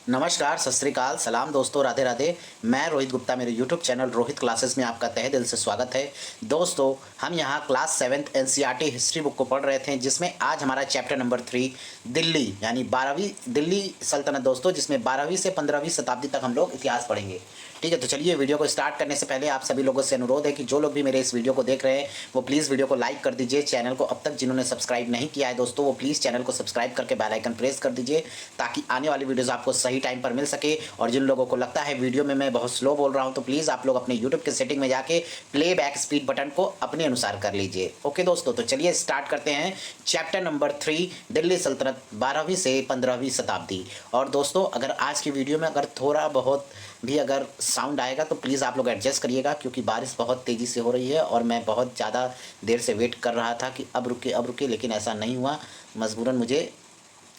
नमस्कार, सत श्री अकाल, सलाम दोस्तों, राधे राधे। मैं रोहित गुप्ता, मेरे यूट्यूब चैनल रोहित क्लासेस में आपका तहे दिल से स्वागत है। दोस्तों, हम यहाँ class 7th NCERT history book को पढ़ रहे थे, जिसमें आज हमारा चैप्टर नंबर 3 दिल्ली यानी 12वीं दिल्ली सल्तनत दोस्तों, जिसमें 12वीं से 15वीं शताब्दी तक हम लोग इतिहास पढ़ेंगे। ठीक है, तो चलिए वीडियो को स्टार्ट करने से पहले आप सभी लोगों से अनुरोध है कि जो लोग भी मेरे इस वीडियो को देख रहे हैं वो प्लीज़ वीडियो को लाइक कर दीजिए। चैनल को अब तक जिन्होंने सब्सक्राइब नहीं किया है दोस्तों, वो प्लीज़ चैनल को सब्सक्राइब करके बेल आइकन प्रेस कर दीजिए, ताकि आने वाली वीडियोज़ आपको सही टाइम पर मिल सके। और जिन लोगों को लगता है वीडियो में मैं बहुत स्लो बोल रहा हूं, तो प्लीज़ आप लोग अपने यूट्यूब के सेटिंग में जाके प्लेबैक स्पीड बटन को अपने अनुसार कर लीजिए। ओके दोस्तों, तो चलिए स्टार्ट करते हैं चैप्टर नंबर 3 दिल्ली सल्तनत 12वीं से 15वीं शताब्दी। और दोस्तों, अगर आज की वीडियो में अगर थोड़ा बहुत भी अगर साउंड आएगा तो प्लीज़ आप लोग एडजस्ट करिएगा, क्योंकि बारिश बहुत तेज़ी से हो रही है और मैं बहुत ज़्यादा देर से वेट कर रहा था कि अब रुके, लेकिन ऐसा नहीं हुआ। मजबूरन मुझे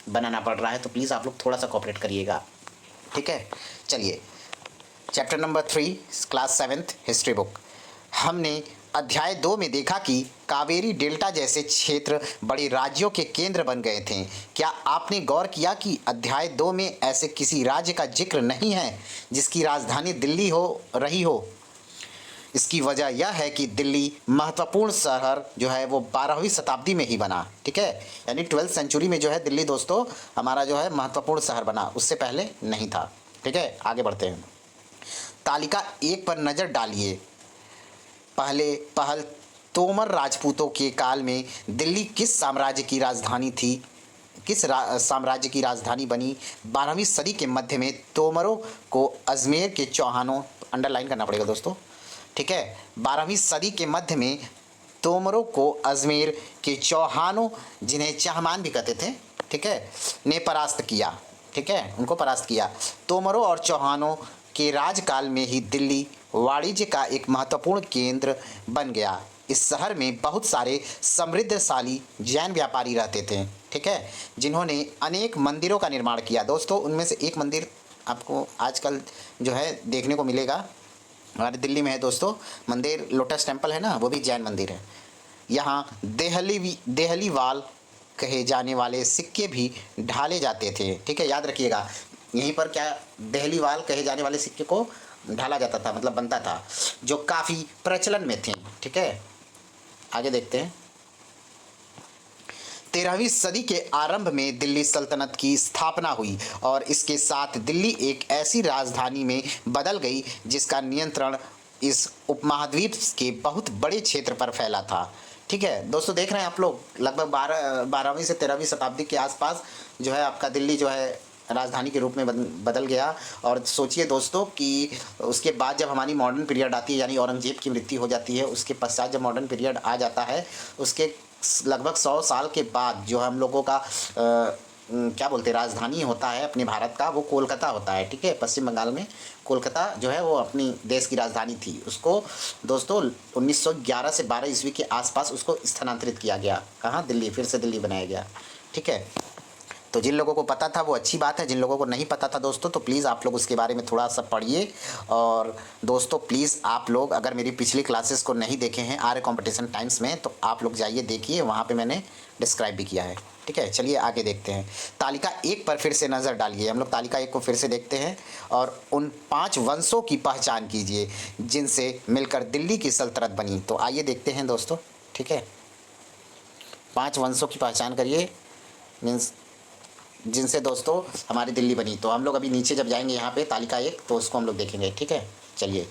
बनाना पड़ रहा है, तो प्लीज़ आप लोग थोड़ा सा कोऑपरेट करिएगा। ठीक है, चलिए chapter number 3 class 7th history book. हमने अध्याय 2 में देखा कि कावेरी डेल्टा जैसे क्षेत्र बड़े राज्यों के केंद्र बन गए थे। क्या आपने गौर किया कि अध्याय 2 में ऐसे किसी राज्य का जिक्र नहीं है जिसकी राजधानी दिल्ली हो रही हो? इसकी वजह यह है कि दिल्ली महत्वपूर्ण शहर जो है वो 12वीं शताब्दी में ही बना। ठीक है, यानी 12th सेंचुरी में जो है दिल्ली दोस्तों हमारा जो है महत्वपूर्ण शहर बना, उससे पहले नहीं था। ठीक है, आगे बढ़ते हैं। तालिका 1 पर नज़र डालिए। पहल तोमर राजपूतों के काल में दिल्ली किस साम्राज्य की राजधानी थी? साम्राज्य की राजधानी बनी? 12वीं सदी के मध्य में तोमरों को अजमेर के चौहानों, अंडरलाइन करना पड़ेगा दोस्तों। ठीक है, 12वीं सदी के मध्य में तोमरों को अजमेर के चौहानों, जिन्हें चाहमान भी कहते थे, ठीक है, ने परास्त किया। ठीक है, उनको परास्त किया। तोमरों और चौहानों के राजकाल में ही दिल्ली वाणिज्य का एक महत्वपूर्ण केंद्र बन गया। इस शहर में बहुत सारे समृद्धशाली जैन व्यापारी रहते थे, ठीक है, जिन्होंने अनेक मंदिरों का निर्माण किया। दोस्तों, उनमें से एक मंदिर आपको आजकल जो है देखने को मिलेगा, हमारे दिल्ली में है दोस्तों, मंदिर लोटस टेम्पल है ना, वो भी जैन मंदिर है। यहाँ देहली वाल कहे जाने वाले सिक्के भी ढाले जाते थे। ठीक है, याद रखिएगा, यहीं पर क्या देहली वाल कहे जाने वाले सिक्के को ढाला जाता था, मतलब बनता था, जो काफ़ी प्रचलन में थे। ठीक है, आगे देखते हैं। 13वीं सदी के आरंभ में दिल्ली सल्तनत की स्थापना हुई और इसके साथ दिल्ली एक ऐसी राजधानी में बदल गई जिसका नियंत्रण इस उपमहाद्वीप के बहुत बड़े क्षेत्र पर फैला था। ठीक है दोस्तों, देख रहे हैं आप लोग, लगभग 12वीं से 13वीं शताब्दी के आसपास जो है आपका दिल्ली जो है राजधानी के रूप में बदल गया। और सोचिए दोस्तों कि उसके बाद जब हमारी मॉडर्न पीरियड आती है, यानी औरंगजेब की मृत्यु हो जाती है, उसके पश्चात जब मॉडर्न पीरियड आ जाता है, उसके लगभग 100 साल के बाद जो हम लोगों का क्या बोलते हैं राजधानी होता है अपने भारत का, वो कोलकाता होता है। ठीक है, पश्चिम बंगाल में कोलकाता जो है वो अपनी देश की राजधानी थी। उसको दोस्तों 1911 से 12 ईस्वी के आसपास उसको स्थानांतरित किया गया। कहाँ? दिल्ली, फिर से दिल्ली बनाया गया। ठीक है, तो जिन लोगों को पता था वो अच्छी बात है, जिन लोगों को नहीं पता था दोस्तों, तो प्लीज़ आप लोग उसके बारे में थोड़ा सा पढ़िए। और दोस्तों प्लीज़ आप लोग अगर मेरी पिछली क्लासेस को नहीं देखे हैं आर्य कंपटीशन टाइम्स में, तो आप लोग जाइए देखिए, वहाँ पे मैंने डिस्क्राइब भी किया है। ठीक है, चलिए आगे देखते हैं। तालिका 1 पर फिर से नज़र डालिए। हम लोग तालिका 1 को फिर से देखते हैं और उन 5 वंशों की पहचान कीजिए जिनसे मिलकर दिल्ली की सल्तनत बनी। तो आइए देखते हैं दोस्तों। ठीक है, 5 वंशों की पहचान करिए, मीन्स जिनसे दोस्तों हमारी दिल्ली बनी। तो हम लोग अभी नीचे जब जाएंगे यहाँ पे तालिका 1, तो उसको हम लोग देखेंगे। ठीक है, चलिए।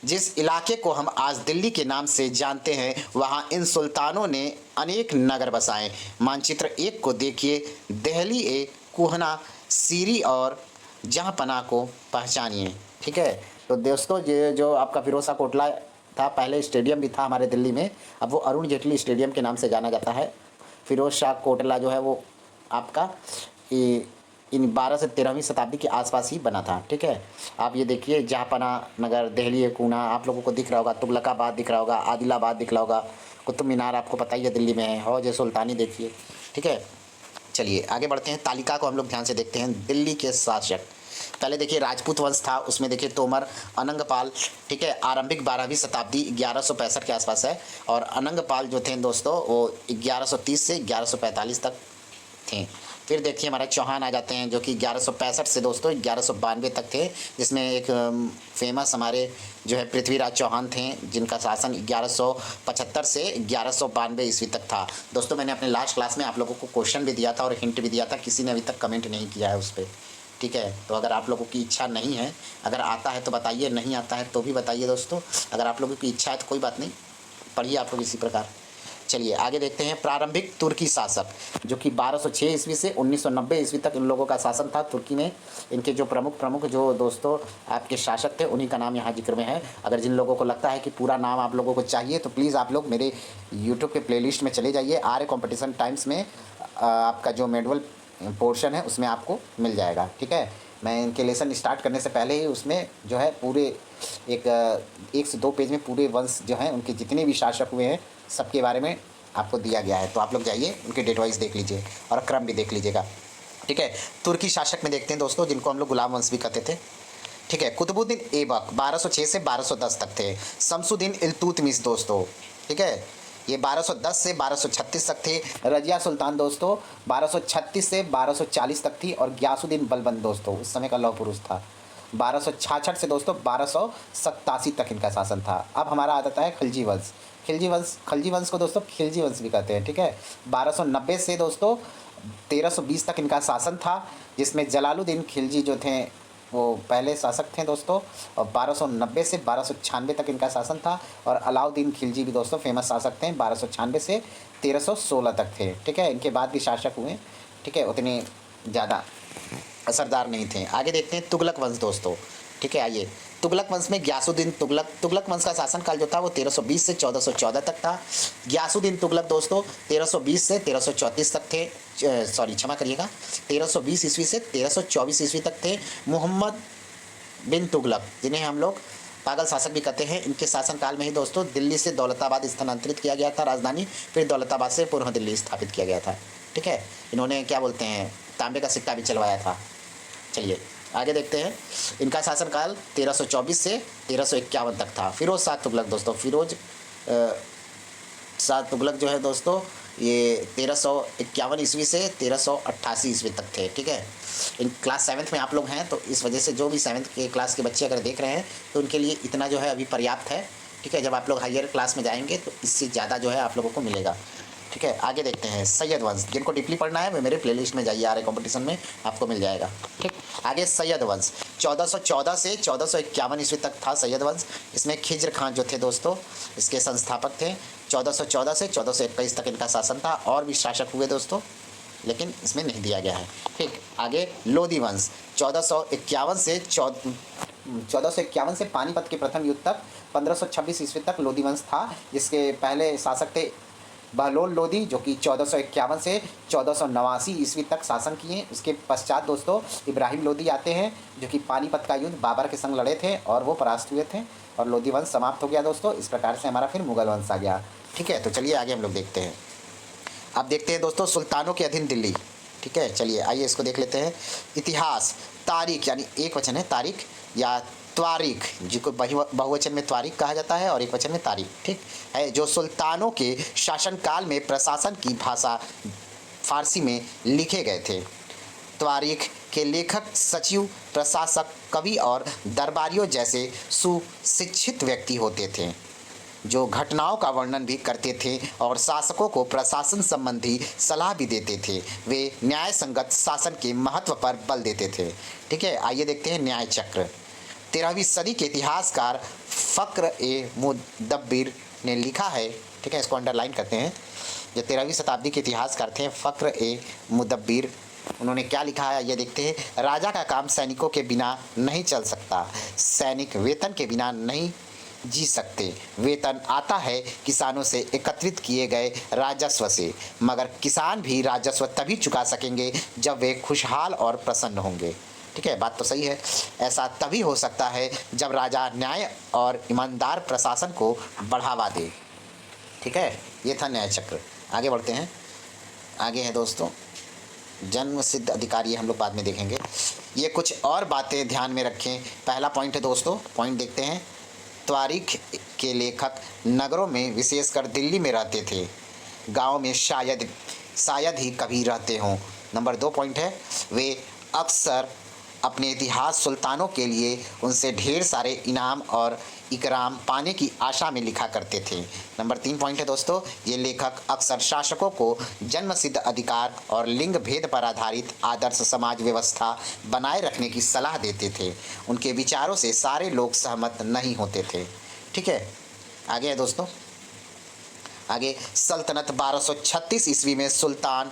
जिस इलाके को हम आज दिल्ली के नाम से जानते हैं, वहाँ इन सुल्तानों ने अनेक नगर बसाए। मानचित्र 1 को देखिए। दिल्ली ए कुहना, सीरी और जहाँपना को पहचानिए। ठीक है, तो दोस्तों ये जो आपका फिरोज शाह कोटला था, पहले स्टेडियम भी था हमारे दिल्ली में, अब वो अरुण जेटली स्टेडियम के नाम से जाना जाता है। फिरोज शाह कोटला जो है वो आपका इन 12 से 13वीं शताब्दी के आसपास ही बना था। ठीक है, आप ये देखिए, जहाँपना नगर, दिल्ली कूना आप लोगों को दिख रहा होगा, तुगलकाबाद दिख रहा होगा, आदिलाबाद दिख रहा होगा, कुतुब मीनार आपको पता ही है दिल्ली में है, हौज सुल्तानी देखिए। ठीक है, चलिए आगे बढ़ते हैं। तालिका को हम लोग ध्यान से देखते हैं। दिल्ली के शासक, पहले देखिए राजपूत वंश था, उसमें देखिए तोमर, अनंगपाल। ठीक है, आरंभिक 12वीं शताब्दी 1165 के आसपास है। और अनंगपाल जो थे दोस्तों वो 1130 से 1145 तक थे। फिर देखिए हमारा चौहान आ जाते हैं जो कि 1165 से दोस्तों 1192 तक थे, जिसमें एक फेमस हमारे जो है पृथ्वीराज चौहान थे, जिनका शासन 1175 से 1192 ईस्वी तक था। दोस्तों मैंने अपने लास्ट क्लास में आप लोगों को क्वेश्चन भी दिया था और हिंट भी दिया था, किसी ने अभी तक कमेंट नहीं किया है उस पर। ठीक है, तो अगर आप लोगों की इच्छा नहीं है, अगर आता है तो बताइए, नहीं आता है तो भी बताइए दोस्तों। अगर आप लोगों की इच्छा है तो कोई बात नहीं, पढ़िए आप लोग इसी प्रकार। चलिए आगे देखते हैं। प्रारंभिक तुर्की शासक जो कि 1206 ईस्वी से 1990 ईस्वी तक इन लोगों का शासन था तुर्की में। इनके जो प्रमुख जो दोस्तों आपके शासक थे उन्हीं का नाम यहाँ जिक्र में है। अगर जिन लोगों को लगता है कि पूरा नाम आप लोगों को चाहिए तो प्लीज़ आप लोग मेरे यूट्यूब के प्लेलिस्ट में चले जाइए। आर्य कॉम्पिटिशन टाइम्स में आपका जो मेडुअल पोर्शन है उसमें आपको मिल जाएगा। ठीक है, मैं इनके लेसन स्टार्ट करने से पहले ही उसमें जो है पूरे एक से दो पेज में पूरे वंश जो हैं उनके जितने भी शासक हुए हैं सबके बारे में आपको दिया गया है। तो आप लोग जाइए उनके डेट वाइज देख लीजिए और क्रम भी देख लीजिएगा। ठीक है, तुर्की शासक में देखते हैं दोस्तों, जिनको हम लोग गुलाम वंश भी कहते थे। ठीक है, कुतुबुद्दीन ऐबक 1206 से 1210 तक थे। शमसुद्दीन इल्तुतमिश दोस्तों, ठीक है, ये 1210 से 1236 तक थे। रजिया सुल्तान दोस्तों 1236 से 1240 तक थी। और ग्यासुद्दीन बलबन दोस्तों उस समय का लौह पुरुष था, 1266 से दोस्तों 1287 तक इनका शासन था। अब हमारा आ जाता है खिलजी वंश। खिलजी वंश को दोस्तों खिलजी वंश भी कहते हैं। ठीक है, 1290 से दोस्तों 1320 तक इनका शासन था, जिसमें जलालुद्दीन खिलजी जो थे वो पहले शासक थे दोस्तों। और 1290 से 1296 तक इनका शासन था। और अलाउद्दीन खिलजी भी दोस्तों फेमस शासक थे, 1296 से 1316 तक थे। ठीक है, इनके बाद भी शासक हुए, ठीक है, उतने ज़्यादा असरदार नहीं थे। आगे देखते हैं तुगलक वंश दोस्तों। ठीक है, आइए तुगलक वंश में ग्यासुद्दीन तुगलक वंश का शासनकाल जो था वो 1320 से 1414 तक था। ग्यासुद्दीन तुगलक दोस्तों 1320 से 1334 तक थे, सॉरी क्षमा करिएगा, 1320 ईस्वी से 1324 ईस्वी तक थे। मोहम्मद बिन तुगलक, जिन्हें हम लोग पागल शासक भी कहते हैं, इनके शासनकाल में ही दोस्तों दिल्ली से दौलताबाद स्थानांतरित किया गया था राजधानी, फिर दौलताबाद से पूर्व दिल्ली स्थापित किया गया था। ठीक है, इन्होंने क्या बोलते हैं तांबे का सिक्का भी चलवाया था। चलिए आगे देखते हैं। इनका शासनकाल 1324 से 1351 तक था। फिरोज शाह तुगलक दोस्तों, फिरोज शाह तुगलक जो है दोस्तों ये 1351 ईस्वी से 1388 ईस्वी तक थे। ठीक है, इन क्लास 7th में आप लोग हैं तो इस वजह से जो भी 7th के क्लास के बच्चे अगर देख रहे हैं तो उनके लिए इतना जो है अभी पर्याप्त है। ठीक है, जब आप लोग हायर क्लास में जाएंगे तो इससे ज़्यादा जो है आप लोगों को मिलेगा। ठीक है, आगे देखते हैं सैयद वंश। जिनको डीपली पढ़ना है वो मेरे प्लेलिस्ट में जाइए, आर्य कॉम्पिटिशन में आपको मिल जाएगा। ठीक, आगे सैयद वंश 1414 से 1451 ईस्वी तक था सैयद वंश। इसमें खिज्र खान जो थे दोस्तों इसके संस्थापक थे। 1414 से 1421 तक इनका शासन था। और भी शासक हुए दोस्तों लेकिन इसमें नहीं दिया गया है। ठीक, आगे लोधी वंश 1451 से 1451 से पानीपत के प्रथम युद्ध तक 1526 ईस्वी तक लोधी वंश था, जिसके पहले शासक थे बहलोल लोधी जो कि 1451 से 1489 ईस्वी तक शासन किए। उसके पश्चात दोस्तों इब्राहिम लोधी आते हैं जो कि पानीपत का युद्ध बाबर के संग लड़े थे और वो परास्त हुए थे और लोधी वंश समाप्त हो गया दोस्तों। इस प्रकार से हमारा फिर मुगल वंश आ गया। ठीक है, तो चलिए आगे हम लोग देखते हैं। अब देखते हैं दोस्तों सुल्तानों के अधीन दिल्ली। ठीक है, चलिए आइए इसको देख लेते हैं। इतिहास तारीख यानी एक वचन है तारीख या त्वारीख, जिसको बहुवचन में त्वारीख कहा जाता है और एक वचन में तारीख। ठीक है, जो सुल्तानों के शासनकाल में प्रशासन की भाषा फारसी में लिखे गए थे। त्वारीख के लेखक सचिव, प्रशासक, कवि और दरबारियों जैसे सुशिक्षित व्यक्ति होते थे जो घटनाओं का वर्णन भी करते थे और शासकों को प्रशासन संबंधी सलाह भी देते थे। वे न्याय संगत शासन के महत्व पर बल देते थे। ठीक है, आइए देखते हैं न्याय चक्र। 13वीं सदी के इतिहासकार फ़क्र ए मुदब्बिर ने लिखा है। ठीक है, इसको अंडरलाइन करते हैं। जो 13वीं शताब्दी के इतिहासकार थे फ़क्र ए मुदब्बिर, उन्होंने क्या लिखा है ये देखते हैं। राजा का काम सैनिकों के बिना नहीं चल सकता, सैनिक वेतन के बिना नहीं जी सकते। वेतन आता है किसानों से एकत्रित किए गए राजस्व से, मगर किसान भी राजस्व तभी चुका सकेंगे जब वे खुशहाल और प्रसन्न होंगे। ठीक है, बात तो सही है। ऐसा तभी हो सकता है जब राजा न्याय और ईमानदार प्रशासन को बढ़ावा दे। ठीक है, ये था न्याय चक्र। आगे बढ़ते हैं। आगे है दोस्तों जन्म सिद्ध अधिकार, ये हम लोग बाद में देखेंगे। ये कुछ और बातें ध्यान में रखें। पहला पॉइंट है दोस्तों, पॉइंट देखते हैं। तारीख के लेखक नगरों में विशेषकर दिल्ली में रहते थे। गांव में शायद ही कभी रहते हों। नंबर 2 पॉइंट है, वे अक्सर अपने इतिहास सुल्तानों के लिए उनसे ढेर सारे इनाम और इकराम पाने की आशा में लिखा करते थे। नंबर 3 पॉइंट है दोस्तों, ये लेखक अक्सर शासकों को जन्मसिद्ध अधिकार और लिंग भेद पर आधारित आदर्श समाज व्यवस्था बनाए रखने की सलाह देते थे। उनके विचारों से सारे लोग सहमत नहीं होते थे। ठीक है, आगे है दोस्तों, आगे सल्तनत 1236 ईस्वी में सुल्तान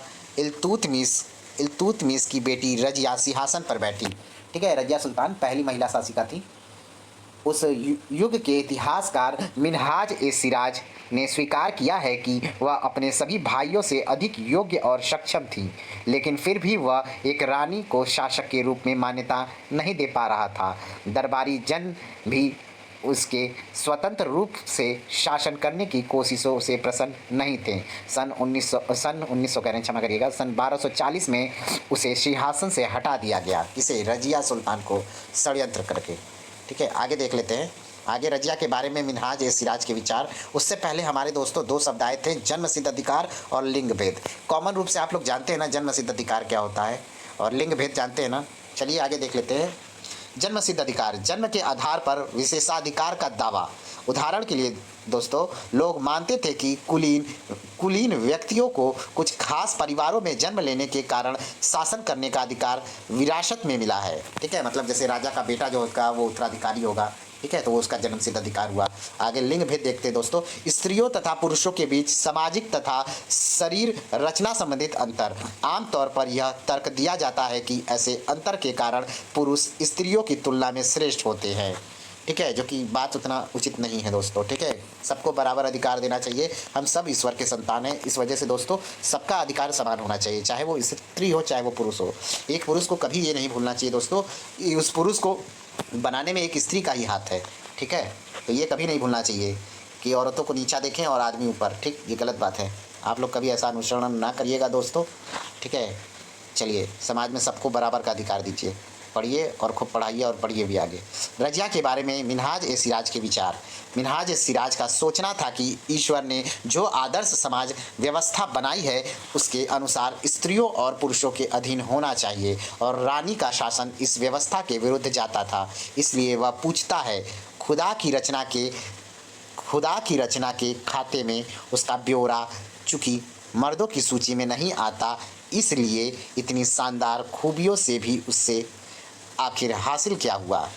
इल्तुतमिश की बेटी रजिया सिंहासन पर बैठी। ठीक है, रजिया सुल्तान पहली महिला शासिका थी। उस युग के इतिहासकार मिनहाज ए सिराज ने स्वीकार किया है कि वह अपने सभी भाइयों से अधिक योग्य और सक्षम थी, लेकिन फिर भी वह एक रानी को शासक के रूप में मान्यता नहीं दे पा रहा था। दरबारी जन भी उसके स्वतंत्र रूप से शासन करने की कोशिशों से प्रसन्न नहीं थे। सन 1900 कह रहे हैं, क्षमा करिएगा, सन 1240 में उसे सिंहासन से हटा दिया गया। किसे? रजिया सुल्तान को, षड्यंत्र करके। ठीक है, आगे देख लेते हैं। आगे रजिया के बारे में मिनहाज ए सिराज के विचार। उससे पहले हमारे दोस्तों 2 शब्द आए थे, जन्म सिद्ध अधिकार और लिंग भेद। कॉमन रूप से आप लोग जानते हैं ना जन्म सिद्ध अधिकार क्या होता है, और लिंग भेद जानते हैं ना। चलिए आगे देख लेते हैं। जन्म सिद्ध अधिकार, जन्म के आधार पर विशेषाधिकार का दावा। उदाहरण के लिए दोस्तों, लोग मानते थे कि कुलीन व्यक्तियों को कुछ खास परिवारों में जन्म लेने के कारण शासन करने का अधिकार विरासत में मिला है। ठीक है, मतलब जैसे राजा का बेटा जो होगा वो उत्तराधिकारी होगा। ठीक है, तो वो उसका जन्म सिद्ध अधिकार हुआ। आगे लिंग भेद देखते हैं दोस्तों। स्त्रियों तथा पुरुषों के बीच सामाजिक तथा शरीर रचना संबंधित अंतर। आमतौर पर यह तर्क दिया जाता है कि ऐसे अंतर के कारण पुरुष स्त्रियों की तुलना में श्रेष्ठ होते हैं। ठीक है, जो कि बात उतना उचित नहीं है दोस्तों। ठीक है, सबको बराबर अधिकार देना चाहिए। हम सब ईश्वर के संतान हैं, इस वजह से दोस्तों सबका अधिकार समान होना चाहिए, चाहे वो स्त्री हो चाहे वो पुरुष हो। एक पुरुष को कभी ये नहीं भूलना चाहिए दोस्तों, उस पुरुष को बनाने में एक स्त्री का ही हाथ है। ठीक है, तो ये कभी नहीं भूलना चाहिए कि औरतों को नीचा देखें और आदमी ऊपर। ठीक, ये गलत बात है। आप लोग कभी ऐसा अनुसरण ना करिएगा दोस्तों। ठीक है, चलिए समाज में सबको बराबर का अधिकार दीजिए। पढ़िए और खूब पढ़ाइए और पढ़िए भी आगे। रजिया के बारे में मिनहाज ए सिराज के विचार। मिनहाज ए सिराज का सोचना था कि ईश्वर ने जो आदर्श समाज व्यवस्था बनाई है उसके अनुसार स्त्रियों और पुरुषों के अधीन होना चाहिए, और रानी का शासन इस व्यवस्था के विरुद्ध जाता था। इसलिए वह पूछता है, खुदा की रचना के खाते में उसका ब्यौरा चूंकि मर्दों की सूची में नहीं आता, इसलिए इतनी शानदार खूबियों से भी उससे आखिर हासिल क्या हुआ।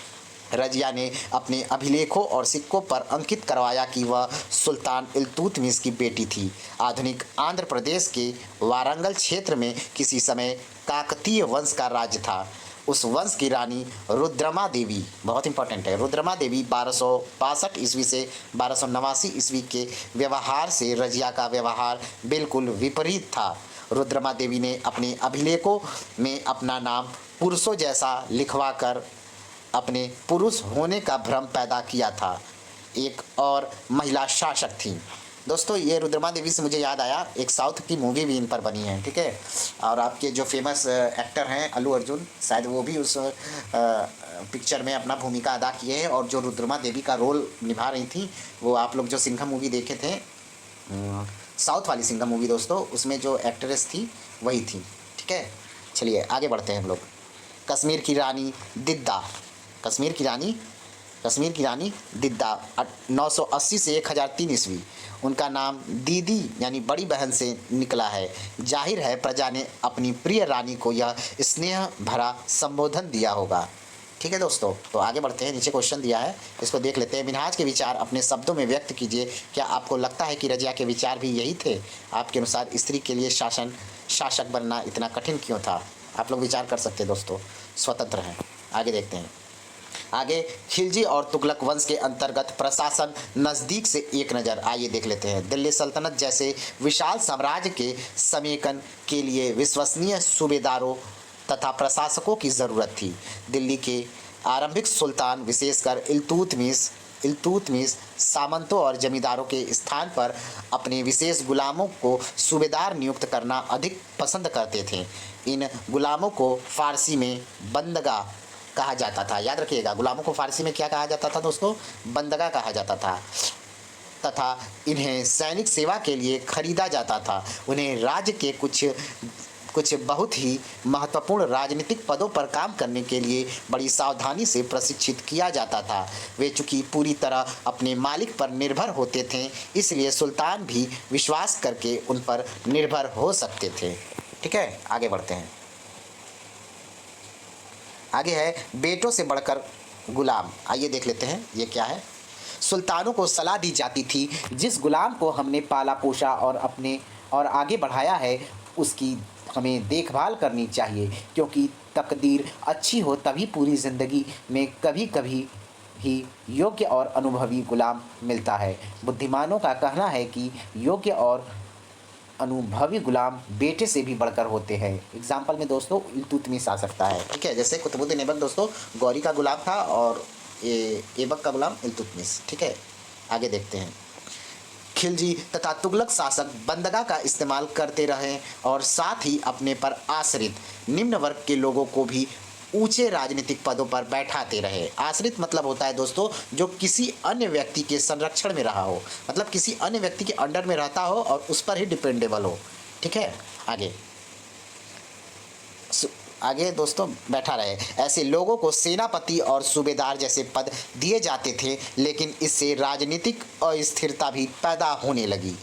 रजिया ने अपने अभिलेखों और सिक्कों पर अंकित करवाया कि वह सुल्तान इल्तुतमिश की बेटी थी। आधुनिक आंध्र प्रदेश के वारंगल क्षेत्र में किसी समय काकतीय वंश का राज्य था। उस वंश की रानी रुद्रमा देवी, बहुत इंपॉर्टेंट है, रुद्रमा देवी 1262 ईस्वी से 1289 ईस्वी के व्यवहार से रजिया का व्यवहार बिल्कुल विपरीत था। रुद्रमा देवी ने अपने अभिलेखों में अपना नाम पुरुषों जैसा लिखवाकर अपने पुरुष होने का भ्रम पैदा किया था। एक और महिला शासक थी दोस्तों। ये रुद्रमा देवी से मुझे याद आया, एक साउथ की मूवी भी इन पर बनी है। ठीक है, और आपके जो फेमस एक्टर हैं अल्लू अर्जुन, शायद वो भी उस पिक्चर में अपना भूमिका अदा किए हैं, और जो रुद्रमा देवी का रोल निभा रही थी वो आप लोग जो सिंघम मूवी देखे थे, साउथ वाली सिंघम मूवी दोस्तों, उसमें जो एक्ट्रेस थी वही थी। ठीक है, चलिए आगे बढ़ते हैं हम लोग। कश्मीर की रानी दिद्दा। कश्मीर की रानी दिद्दा 980 से 1003 ईस्वी। उनका नाम दीदी यानी बड़ी बहन से निकला है। जाहिर है प्रजा ने अपनी प्रिय रानी को यह स्नेह भरा संबोधन दिया होगा। ठीक है दोस्तों, तो आगे बढ़ते हैं। नीचे क्वेश्चन दिया है, इसको देख लेते हैं। मिनहाज के विचार अपने शब्दों में व्यक्त कीजिए। क्या आपको लगता है कि रजिया के विचार भी यही थे? आपके अनुसार स्त्री के लिए शासक बनना इतना कठिन क्यों था? आप लोग विचार कर सकते हैं दोस्तों, स्वतंत्र हैं। आगे देखते हैं। आगे खिलजी और तुगलक वंश के अंतर्गत प्रशासन नज़दीक से एक नज़र, आइए देख लेते हैं। दिल्ली सल्तनत जैसे विशाल साम्राज्य के समेकन के लिए विश्वसनीय सूबेदारों तथा प्रशासकों की ज़रूरत थी। दिल्ली के आरंभिक सुल्तान विशेषकर इल्तुतमिश सामंतों और जमींदारों के स्थान पर अपने विशेष गुलामों को सूबेदार नियुक्त करना अधिक पसंद करते थे। इन गुलामों को फारसी में बंदगा कहा जाता था। याद रखिएगा, गुलामों को फारसी में क्या कहा जाता था दोस्तों? बंदगा कहा जाता था। तथा इन्हें सैनिक सेवा के लिए खरीदा जाता था। उन्हें राज्य के कुछ बहुत ही महत्वपूर्ण राजनीतिक पदों पर काम करने के लिए बड़ी सावधानी से प्रशिक्षित किया जाता था। वे चूंकि पूरी तरह अपने मालिक पर निर्भर होते थे, इसलिए सुल्तान भी विश्वास करके उन पर निर्भर हो सकते थे। ठीक है, आगे बढ़ते हैं। आगे है बेटों से बढ़कर गुलाम। आइए देख लेते हैं ये क्या है। सुल्तानों को सलाह दी जाती थी, जिस गुलाम को हमने पाला पोसा और आगे बढ़ाया है, उसकी हमें देखभाल करनी चाहिए, क्योंकि तकदीर अच्छी हो तभी पूरी ज़िंदगी में कभी कभी ही योग्य और अनुभवी गुलाम मिलता है। बुद्धिमानों का कहना है कि योग्य और अनुभवी गुलाम बेटे से भी बढ़कर होते हैं। एग्जाम्पल में दोस्तों इल्तुतमिश आ सकता है। ठीक है, जैसे कुतुबुद्दीन ऐबक दोस्तों गौरी का गुलाम था और ये ऐबक का गुलाम इल्तुतमिश। ठीक है, आगे देखते हैं। खिलजी तथा तुगलक शासक बंदगा का इस्तेमाल करते रहे और साथ ही अपने पर आश्रित निम्न वर्ग के लोगों को भी ऊंचे राजनीतिक पदों पर बैठाते रहे। आश्रित मतलब होता है दोस्तों जो किसी अन्य व्यक्ति के संरक्षण में रहा हो, मतलब किसी अन्य व्यक्ति के अंडर में रहता हो और उस पर ही डिपेंडेबल हो। ठीक है, आगे दोस्तों बैठा रहे। ऐसे लोगों को सेनापति और सूबेदार जैसे पद दिए जाते थे, लेकिन इससे राजनीतिक अस्थिरता भी पैदा होने लगी।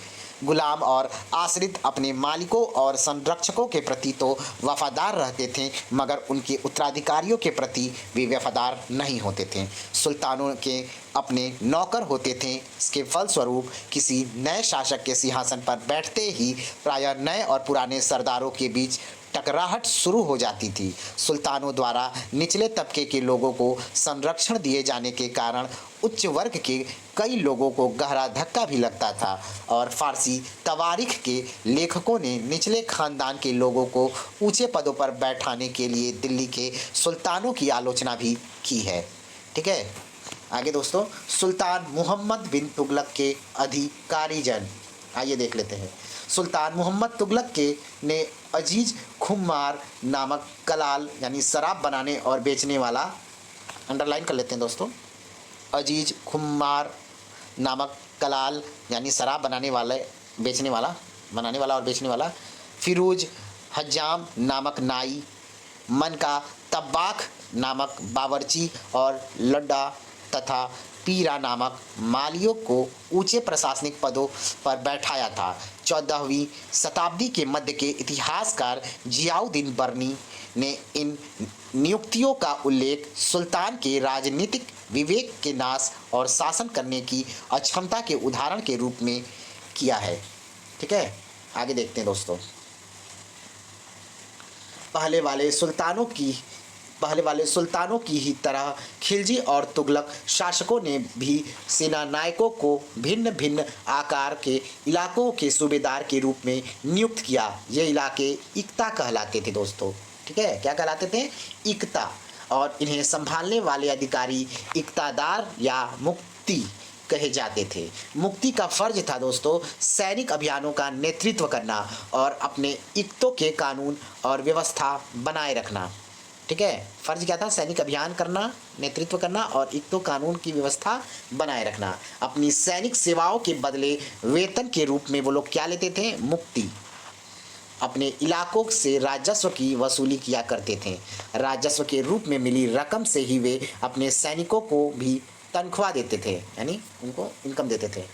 गुलाम और आश्रित अपने मालिकों और संरक्षकों के प्रति तो वफादार रहते थे, मगर उनके उत्तराधिकारियों के प्रति वे वफादार नहीं होते थे। सुल्तानों के अपने नौकर होते थे। इसके फलस्वरूप किसी नए शासक के सिंहासन पर बैठते ही प्रायः नए और पुराने सरदारों के बीच टकराहट शुरू हो जाती थी। सुल्तानों द्वारा निचले तबके के लोगों को संरक्षण दिए जाने के कारण उच्च वर्ग के कई लोगों को गहरा धक्का भी लगता था और फारसी तवारीख के लेखकों ने निचले खानदान के लोगों को ऊंचे पदों पर बैठाने के लिए दिल्ली के सुल्तानों की आलोचना भी की है। ठीक है, आगे दोस्तों सुल्तान मोहम्मद बिन तुगलक के अधिकारी जन। आइए देख लेते हैं। सुल्तान मोहम्मद तुगलक के ने अजीज खुमार नामक कलाल यानी शराब बनाने और बेचने वाला, अंडरलाइन कर लेते हैं दोस्तों, अजीज खुमार नामक कलाल यानी शराब बनाने वाला और बेचने वाला, फिरोज हज्जाम नामक नाई, मन का तब्बाख नामक बावर्ची और लड्डा तथा पीरा नामक मालियों को ऊंचे प्रशासनिक पदों पर बैठाया था। 14वीं शताब्दी के मध्य के इतिहासकार जियाउद्दीन बर्नी ने इन नियुक्तियों का उल्लेख सुल्तान के राजनीतिक विवेक के नाश और शासन करने की अक्षमता के उदाहरण के रूप में किया है। ठीक है, आगे देखते हैं दोस्तों। पहले वाले सुल्तानों की ही तरह खिलजी और तुगलक शासकों ने भी सेना नायकों को भिन्न भिन्न आकार के इलाकों के सूबेदार के रूप में नियुक्त किया। ये इलाके इक्ता कहलाते थे दोस्तों। ठीक है, क्या कहलाते थे? इक्ता। और इन्हें संभालने वाले अधिकारी इक्तादार या मुक्ति कहे जाते थे। मुक्ति का फर्ज था दोस्तों सैनिक अभियानों का नेतृत्व करना और अपने इक्तों के कानून और व्यवस्था बनाए रखना। ठीक है, फर्ज क्या था? सैनिक अभियान करना, नेतृत्व करना और इक्तो कानून की व्यवस्था बनाए रखना। अपनी सैनिक सेवाओं के बदले वेतन के रूप में वो लोग क्या लेते थे? मुक्ति। अपने इलाकों से राजस्व की वसूली किया करते थे। राजस्व के रूप में मिली रकम से ही वे अपने सैनिकों को भी तनख्वाह देते थे, यानी उनको इनकम देते थे।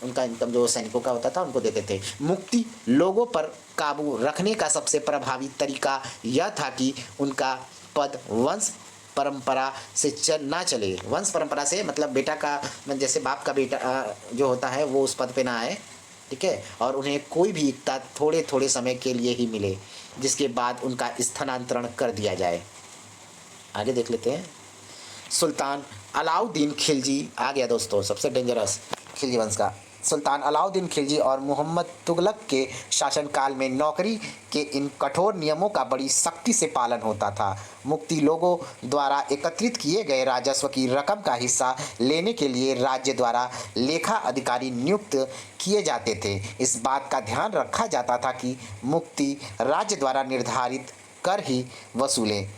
उनका इनकम जो सैनिकों का होता था उनको देते थे। मुक्ति लोगों पर काबू रखने का सबसे प्रभावी तरीका यह था कि उनका पद वंश परंपरा से ना चले। वंश परंपरा से मतलब बेटा का, जैसे बाप का बेटा जो होता है वो उस पद पे ना आए। ठीक है, और उन्हें कोई भी इक्ता थोड़े थोड़े समय के लिए ही मिले, जिसके बाद उनका स्थानांतरण कर दिया जाए। आगे देख लेते हैं। सुल्तान अलाउद्दीन खिलजी आ गया दोस्तों, सबसे डेंजरस खिलजी वंश का। सुल्तान अलाउद्दीन खिलजी और मोहम्मद तुगलक के शासनकाल में नौकरी के इन कठोर नियमों का बड़ी सख्ती से पालन होता था। मुक्ति लोगों द्वारा एकत्रित किए गए राजस्व की रकम का हिस्सा लेने के लिए राज्य द्वारा लेखा अधिकारी नियुक्त किए जाते थे। इस बात का ध्यान रखा जाता था कि मुक्ति राज्य द्वारा निर्धारित कर ही वसूलें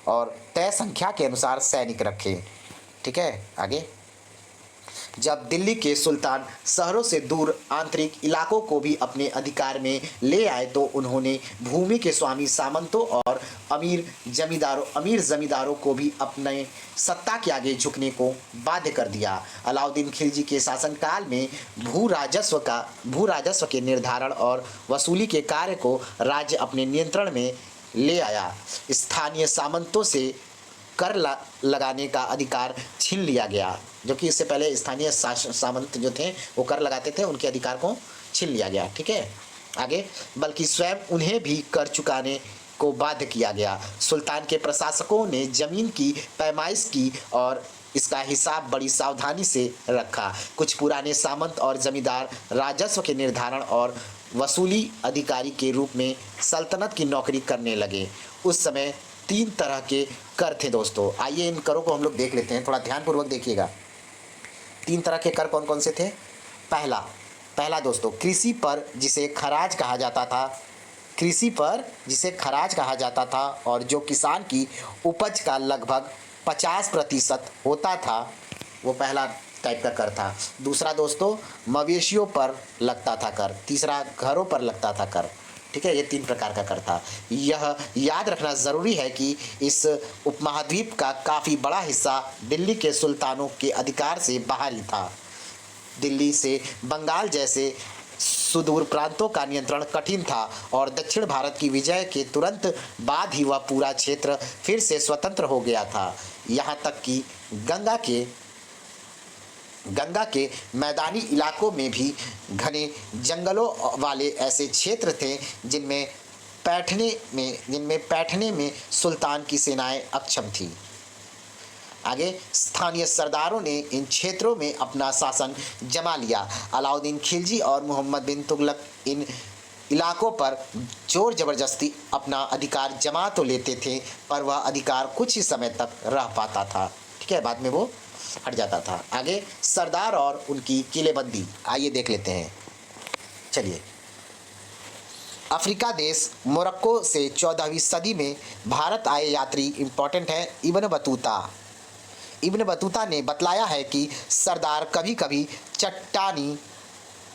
और तय संख्या के अनुसार सैनिक रखें। ठीक है, आगे। जब दिल्ली के सुल्तान शहरों से दूर आंतरिक इलाकों को भी अपने अधिकार में ले आए तो उन्होंने भूमि के स्वामी सामंतों और अमीर जमींदारों को भी अपने सत्ता के आगे झुकने को बाध्य कर दिया। अलाउद्दीन खिलजी के शासनकाल में भू राजस्व के निर्धारण और वसूली के कार्य को राज्य अपने नियंत्रण में ले आया। स्थानीय सामंतों से कर लगाने का अधिकार छीन लिया गया, जो कि इससे पहले स्थानीय सामंत जो थे वो कर लगाते थे, उनके अधिकार को छीन लिया गया। ठीक है, आगे, बल्कि स्वयं उन्हें भी कर चुकाने को बाध्य किया गया। सुल्तान के प्रशासकों ने जमीन की पैमाइश की और इसका हिसाब बड़ी सावधानी से रखा। कुछ पुराने सामंत और जमींदार राजस्व के निर्धारण और वसूली अधिकारी के रूप में सल्तनत की नौकरी करने लगे। उस समय 3 तरह के कर थे दोस्तों। आइए इन करों को हम लोग देख लेते हैं, थोड़ा ध्यानपूर्वक देखिएगा। 3 तरह के कर कौन कौन से थे? पहला दोस्तों, कृषि पर जिसे खराज कहा जाता था और जो किसान की उपज का लगभग 50% होता था, वो पहला टाइप का कर था। दूसरा दोस्तों, मवेशियों पर लगता था कर। तीसरा, घरों पर लगता था कर। ठीक है, ये 3 प्रकार का कर था। यह याद रखना ज़रूरी है कि इस उपमहाद्वीप का काफ़ी बड़ा हिस्सा दिल्ली के सुल्तानों के अधिकार से बाहर ही था। दिल्ली से बंगाल जैसे सुदूर प्रांतों का नियंत्रण कठिन था और दक्षिण भारत की विजय के तुरंत बाद ही वह पूरा क्षेत्र फिर से स्वतंत्र हो गया था। यहाँ तक कि गंगा के मैदानी इलाकों में भी घने जंगलों वाले ऐसे क्षेत्र थे जिनमें बैठने में सुल्तान की सेनाएं अक्षम थी। आगे, स्थानीय सरदारों ने इन क्षेत्रों में अपना शासन जमा लिया। अलाउद्दीन खिलजी और मोहम्मद बिन तुगलक इन इलाकों पर जोर जबरदस्ती अपना अधिकार जमा तो लेते थे, पर वह अधिकार कुछ ही समय तक रह पाता था। ठीक है, बाद में वो हट जाता था। आगे, सरदार और उनकी किलेबंदी, आइए देख लेते हैं। चलिए, अफ्रीका देश मोरक्को से 14वीं सदी में भारत आए यात्री, इंपॉर्टेंट है, इब्न बतूता ने बतलाया है कि सरदार कभी कभी चट्टानी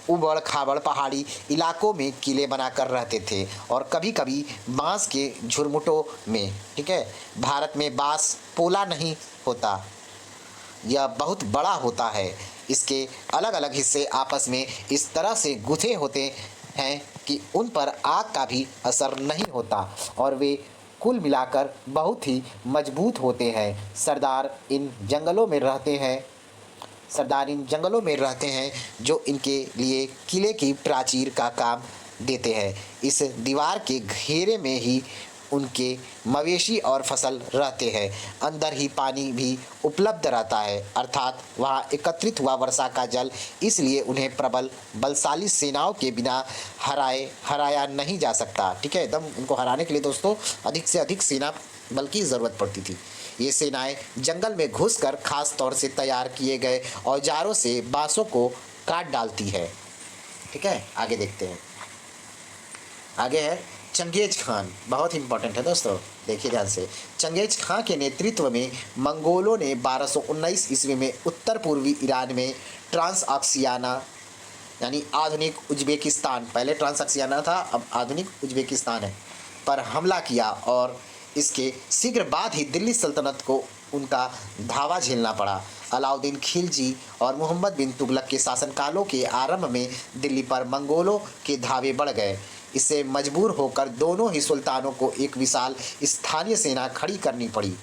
उबड़ खाबड़ पहाड़ी इलाकों में किले बनाकर रहते थे और कभी कभी बांस के झुरमुटों में। ठीक है, भारत में बांस पोला नहीं होता, यह बहुत बड़ा होता है। इसके अलग अलग हिस्से आपस में इस तरह से गुथे होते हैं कि उन पर आग का भी असर नहीं होता और वे कुल मिलाकर बहुत ही मजबूत होते हैं। सरदार इन जंगलों में रहते हैं जो इनके लिए किले की प्राचीर का काम देते हैं। इस दीवार के घेरे में ही उनके मवेशी और फसल रहते हैं। अंदर ही पानी भी उपलब्ध रहता है, अर्थात वहाँ एकत्रित हुआ वर्षा का जल, इसलिए उन्हें प्रबल बलशाली सेनाओं के बिना हराया नहीं जा सकता। ठीक है, एकदम उनको हराने के लिए दोस्तों अधिक से अधिक सेना बल की ज़रूरत पड़ती थी। ये सेनाएं जंगल में घुसकर खास तौर से तैयार किए गए औजारों से बांसों को काट डालती है। ठीक है, आगे देखते हैं। आगे है चंगेज खान, बहुत इंपॉर्टेंट है दोस्तों, देखिए ध्यान से। चंगेज खान के नेतृत्व में मंगोलों ने 1219 ईस्वी में उत्तर पूर्वी ईरान में ट्रांसअक्सियाना यानी आधुनिक उज्बेकिस्तान, पहले ट्रांसअक्सियाना था अब आधुनिक उज्बेकिस्तान है, पर हमला किया और इसके शीघ्र बाद ही दिल्ली सल्तनत को उनका धावा झेलना पड़ा। अलाउद्दीन खिलजी और मोहम्मद बिन तुगलक के शासनकालों के आरंभ में दिल्ली पर मंगोलों के धावे बढ़ गए। इससे मजबूर होकर दोनों ही सुल्तानों को एक विशाल स्थानीय सेना खड़ी करनी पड़ी।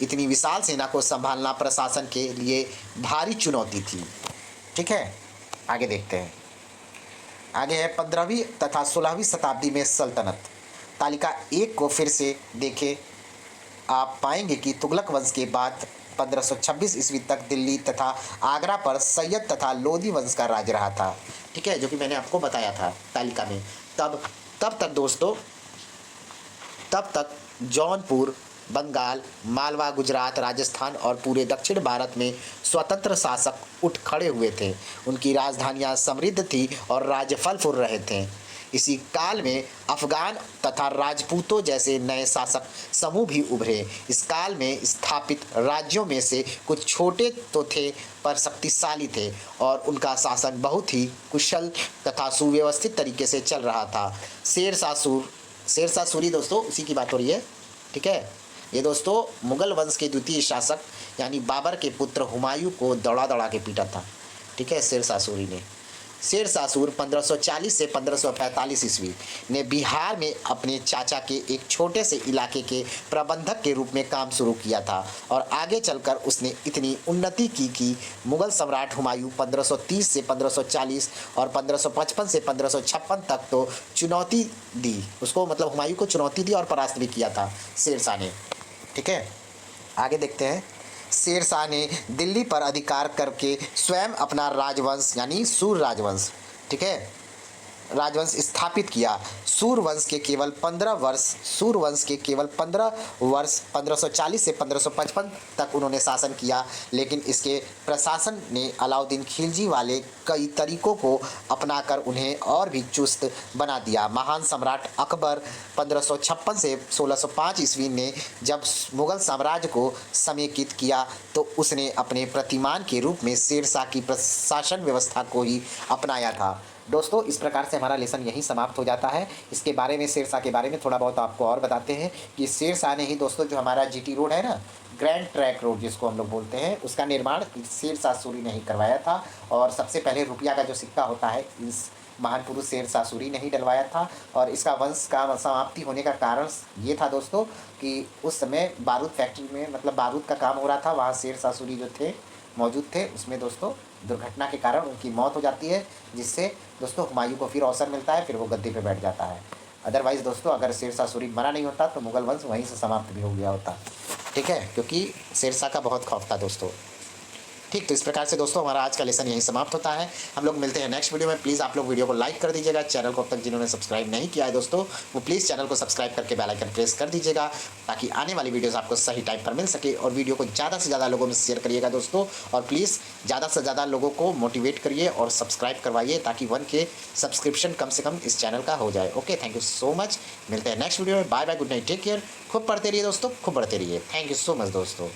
इतनी विशाल सेना को संभालना प्रशासन के लिए भारी चुनौती थी। ठीक है, आगे देखते हैं। आगे है 15वीं तथा 16वीं शताब्दी में सल्तनत। तालिका 1 को फिर से देखें, आप पाएंगे कि तुगलक वंश के बाद 1526 ईस्वी तक दिल्ली तथा आगरा पर सैयद तथा लोदी वंश का राज रहा था। ठीक है, जो कि मैंने आपको बताया था तालिका में। तब तक जौनपुर, बंगाल, मालवा, गुजरात, राजस्थान और पूरे दक्षिण भारत में स्वतंत्र शासक उठ खड़े हुए थे। उनकी राजधानियां समृद्ध थी और राज्य फल फूल रहे थे। इसी काल में अफगान तथा राजपूतों जैसे नए शासक समूह भी उभरे। इस काल में स्थापित राज्यों में से कुछ छोटे तो थे पर शक्तिशाली थे और उनका शासन बहुत ही कुशल तथा सुव्यवस्थित तरीके से चल रहा था। शेरशाह सूरी दोस्तों उसी की बात हो रही है, ठीक है। ये दोस्तों मुगल वंश के द्वितीय शासक यानी बाबर के पुत्र हुमायूं को दौड़ा दौड़ा के पीटा था, ठीक है, शेरशाह सूरी ने। शेरशाह सूरी 1540 से 1545 ईस्वी ने बिहार में अपने चाचा के एक छोटे से इलाके के प्रबंधक के रूप में काम शुरू किया था और आगे चलकर उसने इतनी उन्नति की कि मुगल सम्राट हुमायूं 1530 से 1540 और 1555 से 1556 तक तो चुनौती दी उसको, मतलब हुमायूं को चुनौती दी और परास्त भी किया था शेरशाह ने, ठीक है। आगे देखते हैं। शेरशाह ने दिल्ली पर अधिकार करके स्वयं अपना राजवंश यानी सूर राजवंश, ठीक है, राजवंश स्थापित किया। सूरवंश के केवल 15 वर्ष 1540 से 1555 तक उन्होंने शासन किया, लेकिन इसके प्रशासन ने अलाउद्दीन खिलजी वाले कई तरीकों को अपनाकर उन्हें और भी चुस्त बना दिया। महान सम्राट अकबर 1556 से 1605 ईस्वी ने जब मुगल साम्राज्य को समेकित किया तो उसने अपने प्रतिमान के रूप में शेरशाह की प्रशासन व्यवस्था को ही अपनाया था। दोस्तों इस प्रकार से हमारा लेसन यहीं समाप्त हो जाता है। इसके बारे में शेरशाह के बारे में थोड़ा बहुत आपको और बताते हैं कि शेरशाह ने ही दोस्तों जो हमारा जीटी रोड है ना, ग्रैंड ट्रैंक रोड जिसको हम लोग बोलते हैं, उसका निर्माण शेरशाह सूरी ने ही करवाया था। और सबसे पहले रुपया का जो सिक्का होता है इस महान पुरुष शेरशाह सूरी ने ही डलवाया था। और इसका वंश का समाप्ति होने का कारण ये था दोस्तों कि उस समय बारूद फैक्ट्री में, मतलब बारूद का काम हो रहा था, वहाँ शेरशाह सूरी जो थे मौजूद थे, उसमें दोस्तों दुर्घटना के कारण उनकी मौत हो जाती है, जिससे दोस्तों हुमायूं को फिर अवसर मिलता है, फिर वो गद्दी पे बैठ जाता है। अदरवाइज़ दोस्तों अगर शेरशाह सूरी मरा नहीं होता तो मुगल वंश वहीं से समाप्त भी हो गया होता, ठीक है, क्योंकि शेरशाह का बहुत खौफ था दोस्तों। ठीक, तो इस प्रकार से दोस्तों हमारा आज का लेसन यहीं समाप्त होता है। हम लोग मिलते हैं नेक्स्ट वीडियो में। प्लीज़ आप लोग वीडियो को लाइक कर दीजिएगा। चैनल को अब तक जिन्होंने सब्सक्राइब नहीं किया है दोस्तों वो प्लीज़ चैनल को सब्सक्राइब करके बेल आइकन प्रेस कर दीजिएगा, ताकि आने वाली वीडियोज़ आपको सही टाइम पर मिल सके। और वीडियो को ज़्यादा से ज़्यादा लोगों में शेयर करिएगा दोस्तों, और प्लीज़ ज़्यादा से ज़्यादा लोगों को मोटिवेट करिए और सब्सक्राइब करवाइए, ताकि 1 के सब्सक्रिप्शन कम से कम इस चैनल का हो जाए। Okay, thank you so much. मिलते हैं नेक्स्ट वीडियो में। Bye bye, good night, take care. खूब पढ़ते रहिए दोस्तों, खूब पढ़ते रहिए। थैंक यू सो मच दोस्तों।